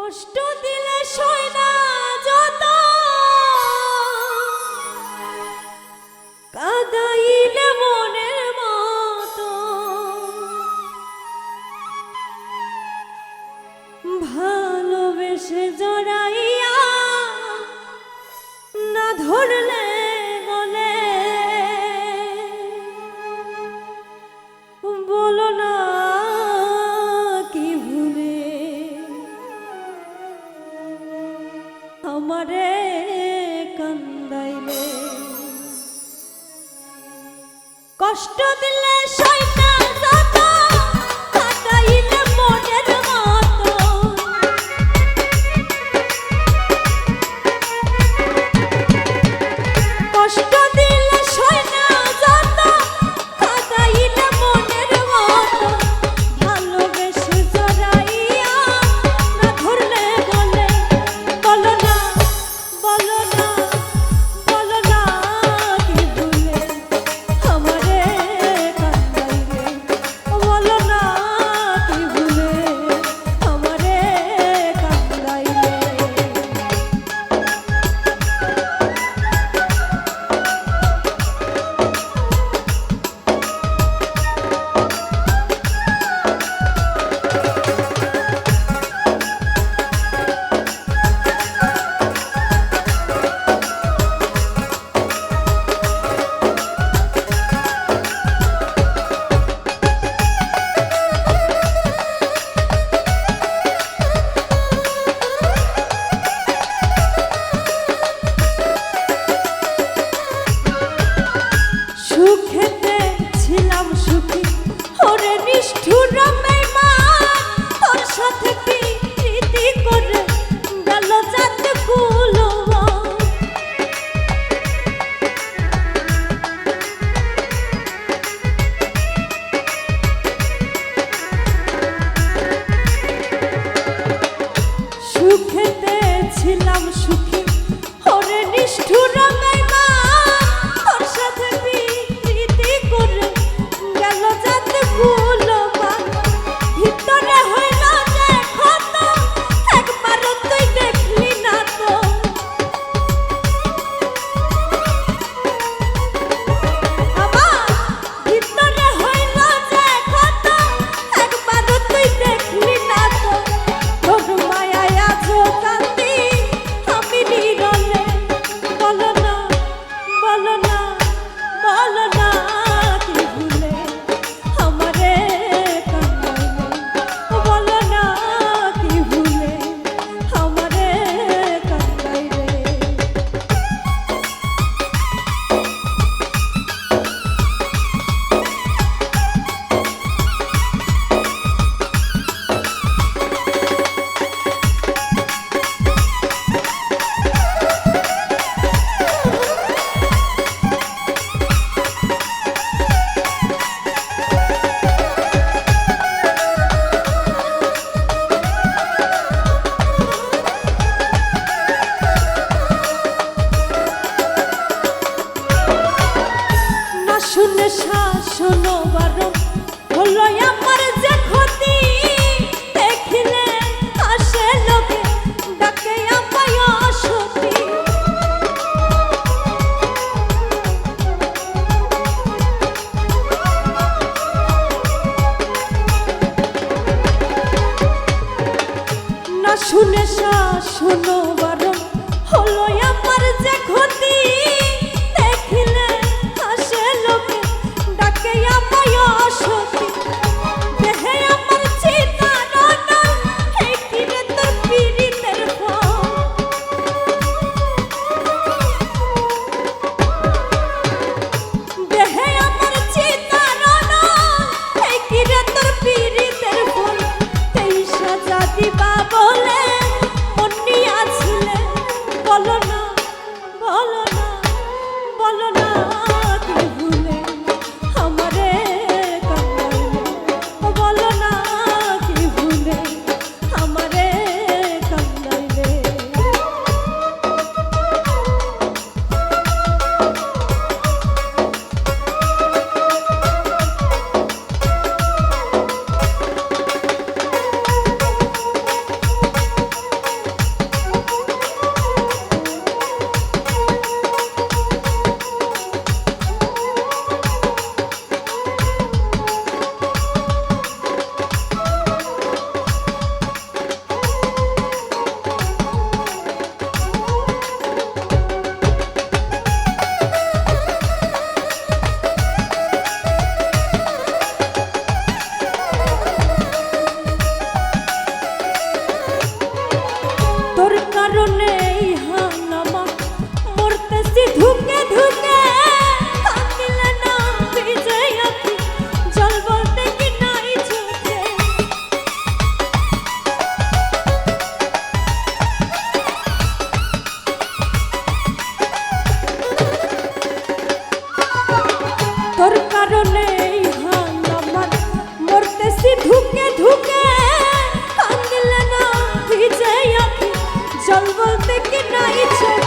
কষ্ট দিলে সই না যত, কাঁদাইলে মনের মতো, ভালোবেসে জড়াইয়া না ধরলে গলে, বলো না কি ভুলে আমারে কান্দাইলে। কষ্ট দিলে সই না যত, কাঁদাইলে মনের মতো, কষ্ট দিলে সই না যত, কাঁদাইলে মনের মতো, ভালোবেসে জড়াইয়া না ধরলে গলে, বলো না বলো না বলো না কি ভুলে আমারে কান্দাইলে, বলো না কি ভুলে আমারে কান্দাইলে। সুখেতে ছিলাম সুখী, ওরে নিষ্ঠুর বেঈমান, তোর সাথে প্রীতি করে গেল জাত কুলবান। সুখেতে ছিলাম সুখী, ওরে নিষ্ঠুর বেঈমান, তোর সাথে প্রীতি করে গেল জাত কুলবান। ভিতরে হইল যে ক্ষত, একবারও তুই দেখলি না তো, আমার ভিতরে হইল যে ক্ষত, একবারও তুই দেখলি না তো, তোর মায়ায় আজো কান্দি আমি নীরলে, বলো না বলো না বলো না কি ভুলে আমারে কান্দাইলে, বলো না কি ভুলে আমারে কান্দাইলে। না শুনে শাসন বারণ হলো আমার যে ক্ষতি, দেখিলে আসে লোকে ডাকে আমায় অসতী। না শুনে শাসন বারণ হলো আমার যে ক্ষতি, দেখিলে আসে লোকে ডাকে আমায় অসতী। দেহে আমার চিতা রনা, এই কি রে তোর পীড়িতের ফল, দেহে আমার চিতা রনা, এই কি রে তোর পীড়িতের ফল। 23 সাজা দিবা বলে মন নিয়াছিলে, বলো না বলো না বলো না কি ভুলে আমারে কান্দাইলে, বলো না কি ভুলে আমারে কান্দাইলে। আসল বলতে কি নাই ছোট